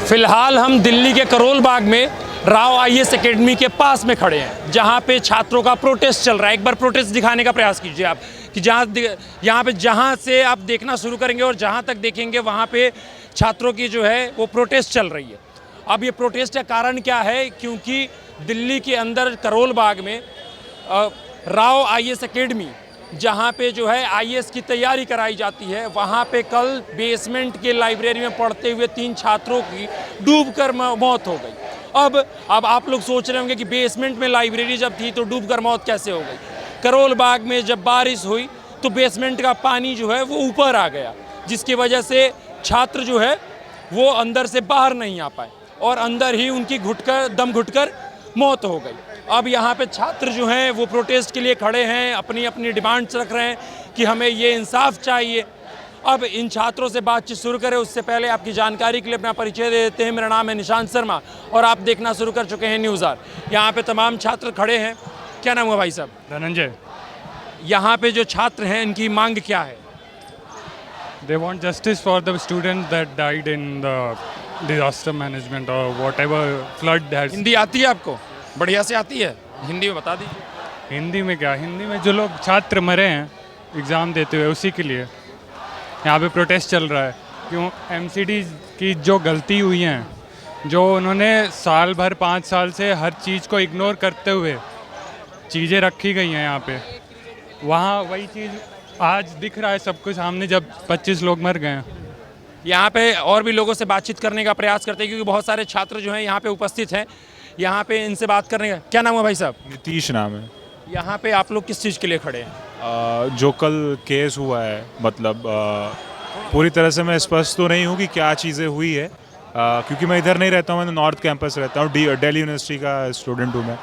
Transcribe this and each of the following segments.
फिलहाल हम दिल्ली के करोल बाग में राव आईएएस एकेडमी के पास में खड़े हैं, जहां पे छात्रों का प्रोटेस्ट चल रहा है। एक बार प्रोटेस्ट दिखाने का प्रयास कीजिए आप कि यहाँ पे जहां से आप देखना शुरू करेंगे और जहां तक देखेंगे वहां पे छात्रों की जो है वो प्रोटेस्ट चल रही है। अब ये प्रोटेस्ट का कारण क्या है? क्योंकि दिल्ली के अंदर करोल बाग में राव आईएएस एकेडमी, जहाँ पे जो है आईएएस की तैयारी कराई जाती है, वहाँ पे कल बेसमेंट के लाइब्रेरी में पढ़ते हुए 3 छात्रों की डूबकर मौत हो गई। अब आप लोग सोच रहे होंगे कि बेसमेंट में लाइब्रेरी जब थी तो डूबकर मौत कैसे हो गई? करोल बाग में जब बारिश हुई तो बेसमेंट का पानी जो है वो ऊपर आ गया, जिसकी वजह से छात्र जो है वो अंदर से बाहर नहीं आ पाए और अंदर ही उनकी दम घुटकर मौत हो गई। अब यहाँ पे छात्र जो हैं वो प्रोटेस्ट के लिए खड़े हैं, अपनी अपनी डिमांड्स रख रहे हैं कि हमें ये इंसाफ चाहिए। अब इन छात्रों से बातचीत शुरू करें उससे पहले आपकी जानकारी के लिए अपना परिचय दे देते हैं। मेरा नाम है निशांत शर्मा और आप देखना शुरू कर चुके हैं न्यूज़ आर। यहाँ पे तमाम छात्र खड़े हैं। क्या नाम हुआ भाई साहब? धनंजय। यहाँ पे जो छात्र हैं इनकी मांग क्या है? They want justice for the students that died in the disaster management or whatever flood has. Hindi आती है आपको? बढ़िया से आती है? हिंदी में बता दीजिए। हिंदी में क्या, हिंदी में जो लोग छात्र मरे हैं एग्ज़ाम देते हुए उसी के लिए यहाँ पे प्रोटेस्ट चल रहा है। क्यों? एमसीडी की जो गलती हुई हैं, जो उन्होंने साल भर 5 साल से हर चीज़ को इग्नोर करते हुए चीज़ें रखी गई हैं यहाँ पे, वहाँ वही चीज़ आज दिख रहा है सबके सामने जब 25 लोग मर गए हैं। यहाँ पे और भी लोगों से बातचीत करने का प्रयास करते हैं क्योंकि बहुत सारे छात्र जो हैं यहाँ पे उपस्थित हैं। यहाँ पे इनसे बात करने का क्या नाम है भाई साहब? नीतीश नाम है। यहाँ पे आप लोग किस चीज़ के लिए खड़े हैं? जो कल केस हुआ है, मतलब पूरी तरह से मैं स्पष्ट तो नहीं हूँ कि क्या चीज़ें हुई है, क्योंकि मैं इधर नहीं रहता हूँ, मैं नॉर्थ कैंपस रहता हूँ, दिल्ली यूनिवर्सिटी का स्टूडेंट हूँ मैं।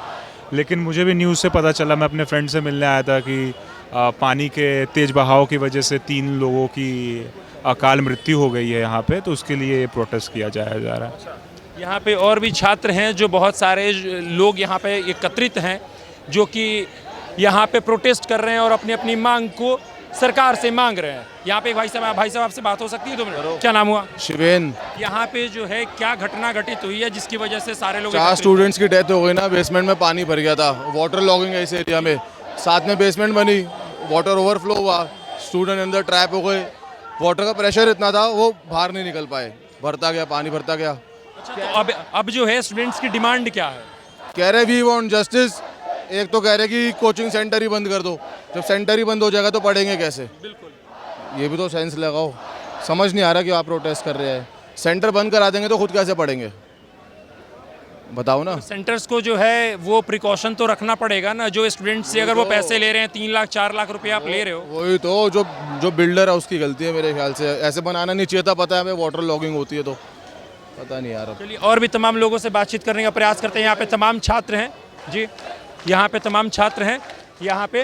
लेकिन मुझे भी न्यूज़ से पता चला, मैं अपने फ्रेंड से मिलने आया था कि पानी के तेज़ बहाव की वजह से 3 लोगों की अकाल मृत्यु हो गई है यहाँ पे, तो उसके लिए प्रोटेस्ट किया जा रहा है। यहाँ पे और भी छात्र हैं, जो बहुत सारे लोग यहाँ पे एकत्रित हैं, जो कि यहाँ पे प्रोटेस्ट कर रहे हैं और अपनी अपनी मांग को सरकार से मांग रहे हैं। यहाँ पे एक भाई साहब आपसे बात हो सकती है 2 मिनट? क्या नाम हुआ? शिवेन। यहाँ पे जो है क्या घटना घटित हुई है जिसकी वजह से सारे लोग 4 स्टूडेंट्स की डेथ हो गई ना, बेसमेंट में पानी भर गया था, वाटर लॉगिंग है इस एरिया में, साथ में बेसमेंट बनी, वाटर ओवरफ्लो हुआ, स्टूडेंट अंदर ट्रैप हो गए, वाटर का प्रेशर इतना था वो बाहर नहीं निकल पाए, भरता गया, पानी भरता गया। तो अब जो है स्टूडेंट्स की डिमांड क्या है? कह रहे वी वांट जस्टिस। एक तो कह रहे कि कोचिंग सेंटर ही बंद कर दो, जब सेंटर ही बंद हो जाएगा तो पढ़ेंगे कैसे? बिल्कुल, ये भी तो सेंस लगाओ। समझ नहीं आ रहा कि आप प्रोटेस्ट कर रहे हैं, सेंटर बंद करा देंगे तो खुद कैसे पढ़ेंगे, बताओ ना। सेंटर्स को जो है वो प्रिकॉशन तो रखना पड़ेगा ना, जो स्टूडेंट्स से अगर वो पैसे ले रहे हैं 3 लाख 4 लाख रुपए आप ले रहे हो। वही तो, जो बिल्डर है उसकी गलती है मेरे ख्याल से, ऐसे बनाना नहीं चाहिए था। पता है हमें वाटर लॉगिंग होती है तो पता नहीं यार। चलिए और भी तमाम लोगों से बातचीत करने का प्रयास करते हैं। यहाँ पे तमाम छात्र हैं जी, यहाँ पे तमाम छात्र हैं यहाँ पे,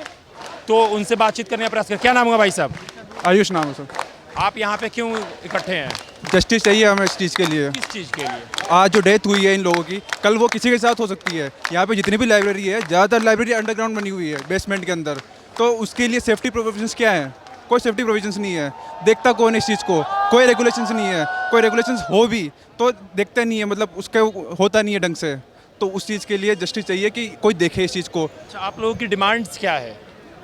तो उनसे बातचीत करने का प्रयास करें। क्या नाम होगा भाई साहब? आयुष नाम है सर। आप यहाँ पे क्यों इकट्ठे हैं? जस्टिस चाहिए हमें इस चीज़ के लिए। किस चीज़ के लिए? आज जो डेथ हुई है इन लोगों की, कल वो किसी के साथ हो सकती है। यहाँ पे जितनी भी लाइब्रेरी है, ज़्यादातर लाइब्रेरी अंडरग्राउंड बनी हुई है, बेसमेंट के अंदर, तो उसके लिए सेफ्टी प्रोविजंस क्या है? कोई सेफ्टी प्रोविजंस नहीं है। देखता कौन है इस चीज़ को? कोई रेगुलेशंस नहीं है। कोई रेगुलेशंस हो भी तो देखते नहीं है, मतलब उसका होता नहीं है ढंग से। तो उस चीज़ के लिए जस्टिस चाहिए कि कोई देखे इस चीज़ को। अच्छा, आप लोगों की डिमांड्स क्या है?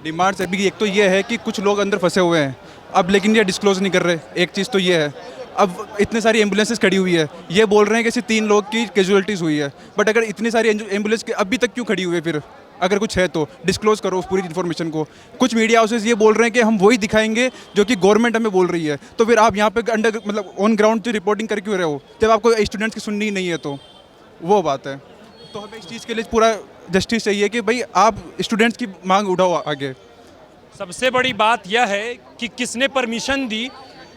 डिमांड्स अभी एक तो ये है कि कुछ लोग अंदर फंसे हुए हैं, अब लेकिन ये डिस्क्लोज नहीं कर रहे। एक चीज़ तो ये है। अब इतने सारी एम्बुलेंसेस खड़ी हुई है, ये बोल रहे हैं कि सिर्फ 3 लोग की कैजुअलिटीज़ हुई है, बट अगर इतनी सारी एम्बुलेंस अभी तक क्यों खड़ी हुई है? फिर अगर कुछ है तो डिस्क्लोज करो उस पूरी इन्फॉर्मेशन को। कुछ मीडिया हाउसेस ये बोल रहे हैं कि हम वही दिखाएंगे जो कि गवर्नमेंट हमें बोल रही है, तो फिर आप यहाँ पे अंडर मतलब ऑन ग्राउंड जो रिपोर्टिंग कर क्यों रहे हो जब आपको स्टूडेंट्स की सुननी ही नहीं है? तो वो बात है। तो हमें इस चीज़ के लिए पूरा जस्टिस चाहिए कि भाई आप स्टूडेंट्स की मांग उठाओ आगे। सबसे बड़ी बात यह है कि किसने परमिशन दी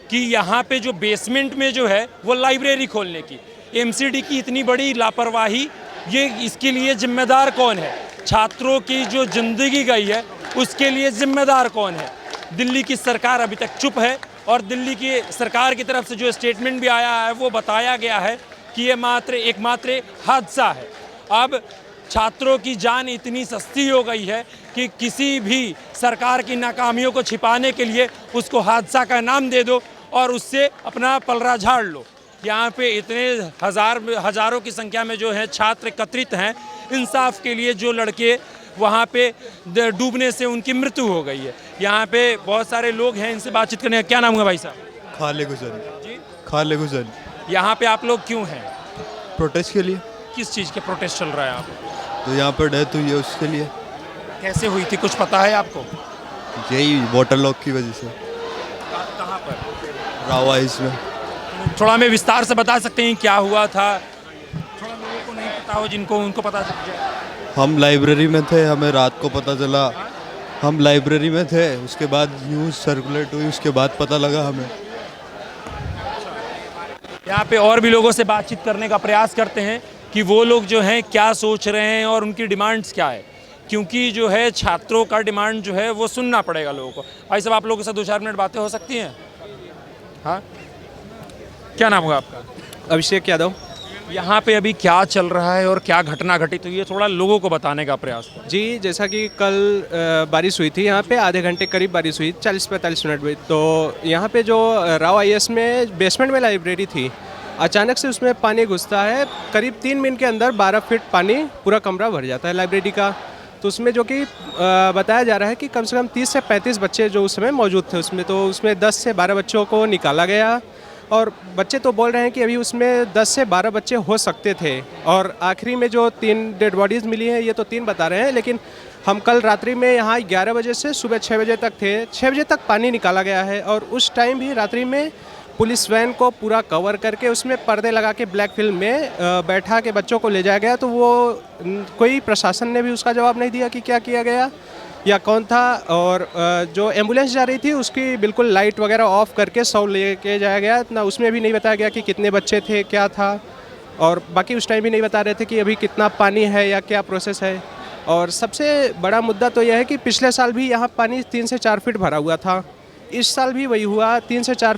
कि यहाँ पे जो बेसमेंट में जो है वो लाइब्रेरी खोलने की? एमसीडी की इतनी बड़ी लापरवाही, ये इसके लिए जिम्मेदार कौन है? छात्रों की जो जिंदगी गई है उसके लिए जिम्मेदार कौन है? दिल्ली की सरकार अभी तक चुप है और दिल्ली की सरकार की तरफ से जो स्टेटमेंट भी आया है वो बताया गया है कि ये एकमात्र हादसा है। अब छात्रों की जान इतनी सस्ती हो गई है कि किसी भी सरकार की नाकामियों को छिपाने के लिए उसको हादसा का नाम दे दो और उससे अपना पलड़ा झाड़ लो। यहाँ पे इतने हज़ारों की संख्या में जो है छात्र एकत्रित हैं इंसाफ के लिए। जो लड़के वहाँ पे डूबने से उनकी मृत्यु हो गई है। यहाँ पे बहुत सारे लोग हैं, इनसे बातचीत करने का। क्या नाम है भाई साहब? खाले गुजर जी। खाले गुजर यहाँ पे आप लोग क्यों हैं? प्रोटेस्ट के लिए। किस चीज़ के प्रोटेस्ट चल रहा है आप? तो यहाँ पर डेथ हुई है उसके लिए। कैसे हुई थी, कुछ पता है आपको? यही वाटर लॉक की वजह से। कहाँ पर? रावा इसमें। थोड़ा हमें विस्तार से बता सकते हैं क्या हुआ था? थोड़ा लोगों को नहीं पता हो, जिनको उनको पता चल जाए। हम लाइब्रेरी में थे, हमें रात को पता चला। हम लाइब्रेरी में थे, उसके बाद न्यूज़ सर्कुलेट हुई, उसके बाद पता लगा हमें। यहाँ पे और भी लोगों से बातचीत करने का प्रयास करते हैं कि वो लोग जो हैं क्या सोच रहे हैं और उनकी डिमांड्स क्या है, क्योंकि जो है छात्रों का डिमांड जो है वो सुनना पड़ेगा लोगों को। भाई साहब, आप लोगों के साथ 2-4 मिनट बातें हो सकती हैं? हाँ, क्या नाम होगा आपका? अभिषेक यादव। यहाँ पे अभी क्या चल रहा है और क्या घटना घटित हुई है, थोड़ा लोगों को बताने का प्रयास करें। जी, जैसा कि कल बारिश हुई थी, यहाँ पे आधे घंटे करीब बारिश हुई, 40-45 मिनट में। तो यहाँ पे जो राव आईएएस में बेसमेंट में लाइब्रेरी थी, अचानक से उसमें पानी घुसता है। करीब 3 मिनट के अंदर 12 फीट पानी पूरा कमरा भर जाता है लाइब्रेरी का। तो उसमें जो कि बताया जा रहा है कि कम से कम 30 से 35 बच्चे जो उस समय मौजूद थे उसमें, तो उसमें 10 से 12 बच्चों को निकाला गया। और बच्चे तो बोल रहे हैं कि अभी उसमें 10 से 12 बच्चे हो सकते थे। और आखिरी में जो 3 डेड बॉडीज़ मिली हैं, ये तो 3 बता रहे हैं, लेकिन हम कल रात्रि में यहाँ 11 बजे से सुबह 6 बजे तक थे। 6 बजे तक पानी निकाला गया है और उस टाइम भी रात्रि में पुलिस वैन को पूरा कवर करके उसमें पर्दे लगा के ब्लैक फिल्म में बैठा के बच्चों को ले जाया गया। तो वो कोई प्रशासन ने भी उसका जवाब नहीं दिया कि क्या किया गया या कौन था। और जो एम्बुलेंस जा रही थी उसकी बिल्कुल लाइट वगैरह ऑफ करके शव लेके जाया गया। इतना उसमें भी नहीं बताया गया कि कितने बच्चे थे, क्या था। और बाकी उस टाइम भी नहीं बता रहे थे कि अभी कितना पानी है या क्या प्रोसेस है। और सबसे बड़ा मुद्दा तो यह है कि पिछले साल भी यहाँ पानी 3 से 4 फीट भरा हुआ था। इस साल भी वही हुआ, 3 से 4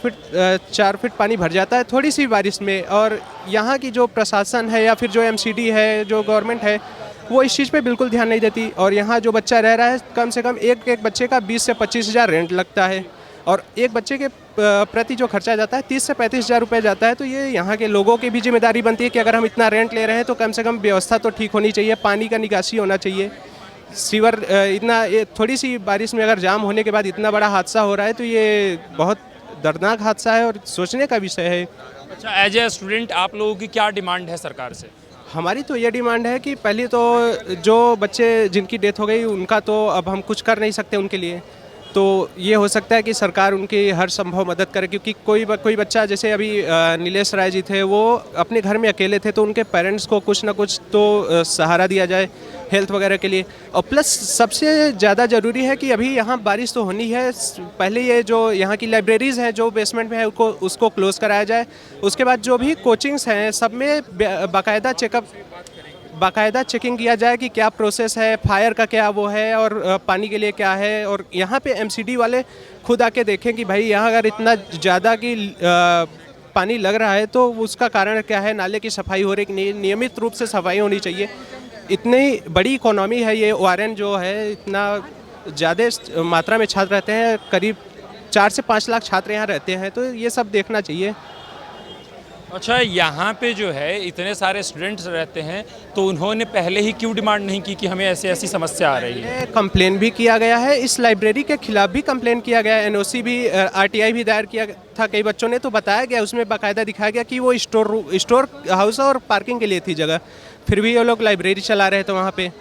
फीट पानी भर जाता है थोड़ी सी बारिश में। और यहाँ की जो प्रशासन है या फिर जो एमसीडी है, जो गवर्नमेंट है, वो इस चीज़ पे बिल्कुल ध्यान नहीं देती। और यहाँ जो बच्चा रह रहा है, कम से कम एक बच्चे का 20 से 25 हज़ार रेंट लगता है। और एक बच्चे के प्रति जो खर्चा जाता है 30 से 35 हज़ार रुपये जाता है। तो ये यहाँ के लोगों की भी जिम्मेदारी बनती है कि अगर हम इतना रेंट ले रहे हैं तो कम से कम व्यवस्था तो ठीक होनी चाहिए, पानी का निकासी होना चाहिए। सीवर इतना थोड़ी सी बारिश में अगर जाम होने के बाद इतना बड़ा हादसा हो रहा है तो ये बहुत दर्दनाक हादसा है और सोचने का विषय है। अच्छा, एज ए स्टूडेंट आप लोगों की क्या डिमांड है सरकार से? हमारी तो ये डिमांड है कि पहले तो जो बच्चे जिनकी डेथ हो गई उनका तो अब हम कुछ कर नहीं सकते उनके लिए। तो ये हो सकता है कि सरकार उनकी हर संभव मदद करे, क्योंकि कोई बच्चा, जैसे अभी नीलेश राय जी थे, वो अपने घर में अकेले थे, तो उनके पेरेंट्स को कुछ ना कुछ तो सहारा दिया जाए हेल्थ वगैरह के लिए। और प्लस सबसे ज़्यादा ज़रूरी है कि अभी यहाँ बारिश तो होनी है, पहले ये जो यहाँ की लाइब्रेरीज़ हैं जो बेसमेंट में है उसको क्लोज़ कराया जाए। उसके बाद जो भी कोचिंग्स हैं सब में बाकायदा चेकिंग किया जाए कि क्या प्रोसेस है, फायर का क्या वो है और पानी के लिए क्या है। और यहाँ पे एमसीडी वाले खुद आके देखें कि भाई यहाँ अगर इतना ज़्यादा की पानी लग रहा है तो उसका कारण क्या है, नाले की सफाई हो रही, नियमित रूप से सफाई होनी चाहिए। इतनी बड़ी इकोनॉमी है ये ओआरएन जो है, इतना ज़्यादा मात्रा में छात्र रहते हैं, करीब 4 से 5 लाख छात्र यहाँ रहते हैं, तो ये सब देखना चाहिए। अच्छा, यहाँ पे जो है इतने सारे स्टूडेंट्स रहते हैं, तो उन्होंने पहले ही क्यों डिमांड नहीं की कि हमें ऐसी ऐसी समस्या आ रही है? कंप्लेन भी किया गया है, इस लाइब्रेरी के खिलाफ भी कंप्लेन किया गया है, एनओसी भी, आरटीआई भी दायर किया था। कई बच्चों ने तो बताया गया, उसमें बाकायदा दिखाया गया कि वो स्टोर हाउस और पार्किंग के लिए थी जगह, फिर भी ये लोग लाइब्रेरी चला रहे थे वहाँ पे।